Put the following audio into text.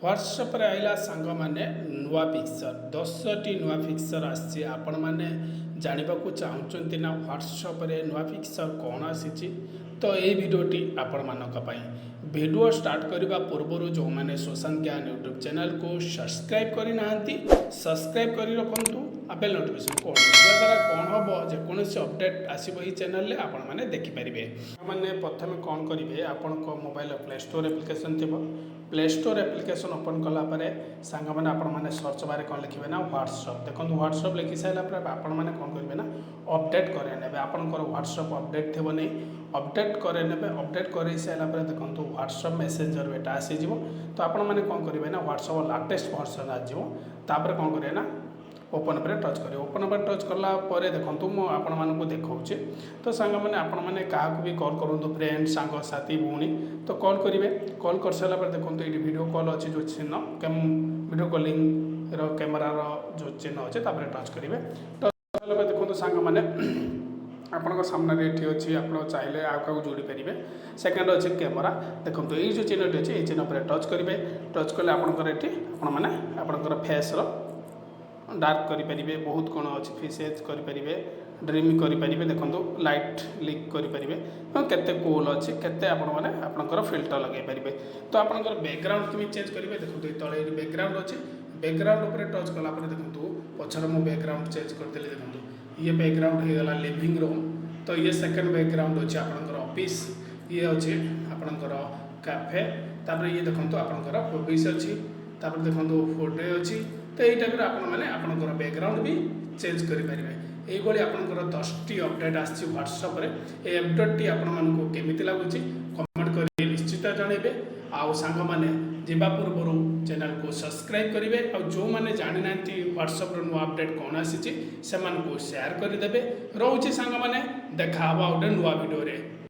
WhatsApp रे आइला सांग माने नुआ पिक्चर 10टी नुआ पिक्चर आसी आपण माने जानिबा को चाहुचंती ना व्हाट्सएप रे नुआ पिक्चर कौन आसी तो ये वीडियोटी आपण मानक पई वीडियो स्टार्ट करबा पूर्व जो माने सोशल ज्ञान यूट्यूब चैनल को सब्सक्राइब करि नांती सब्सक्राइब करि रखंतु बेल नोटिफिकेशन कोड द्वारा कौन हम जेकोसी अपडेट आसो ये चैनल रे आपण माने देखि परिबे माने प्रथम कौन करिवे आपण को मोबाइल प्ले स्टोर एप्लिकेशन थिबो प्ले स्टोर एप्लिकेशन ओपन कला परे सांग माने आपण माने सर्च बारे कौन लिखिबे ना व्हाट्सएप देखो व्हाट्सएप लिखि साइला पर आपण माने कौन करिवे ना अपडेट करे नेबे आपण को व्हाट्सएप अपडेट थिबो नै अपडेट करे नेबे अपडेट करे साइला पर देखो व्हाट्सएप मेसेंजर बेटा आसी जिवो तो आपण माने कौन करिवे ना व्हाट्सएप लेटेस्ट वर्जन आ जिवो तापर कौन करिवे ना ओपन पर टच करें ओपन पर टच कला देखूँ मुझे आपण मानक देखा तो सांग मैंने आपण मैंने क्या भी कॉल करूँ फ्रेंड सांग साथी भौणी तो कॉल करेंगे कॉल कर सारा देखो ये वीडियो कॉल अच्छी जो चिन्ह वीडियो कॉलिंग कैमेरार जो चिन्ह अच्छे टच करेंगे टच कला देखो सांग मैंने आपण सामने ये अच्छी आप चाहिए आउ क्या जोड़ी पारे सेकेंड अच्छे कैमेरा देखो ये जो चिन्हटी अच्छे ये चिन्ह पर टच करेंगे टच कले आपंकर ये आपंकर फेस्र डार्क करें बहुत कौन अच्छे फिसेज करें ड्रीम करें देखो लाइट लिक करें केते कूल अच्छे केते आपंकर फिल्टर लगे पारे तो आपंकर बैकग्राउंड की चेंज करेंगे देखो तले बैकग्राउंड अच्छे बैकग्राउंड उपर टच कला देखो पछर मु बैकग्राउंड चेंज करदेली देखो ये बैकग्राउंड होगा लिविंग रूम तो ये सेकेंड बैकग्राउंड अच्छे आपंकर ऑफिस ये अच्छे आपंकर कैफे तापर ये देखो आपंकर ऑफिस अच्छी तापर देखो फोटो अच्छी तो यही टाइप आपंकर बैकग्राउंड भी चेंज करेंगे यही आपंकर 10टी अपडेट आसी व्हाट्सएप ये अपडेट आपको केमी लगुच कमेंट कर निश्चित जनइबे आउ सांग मैंने जावा पूर्व चैनल को सब्सक्राइब करेंगे और जो मैंने जानी ना व्हाट्सएप नुआ अपडेट कौन आसी से शेयर करदे रोचे सांग मैंने देखा गोटे नुआ वीडियो रे।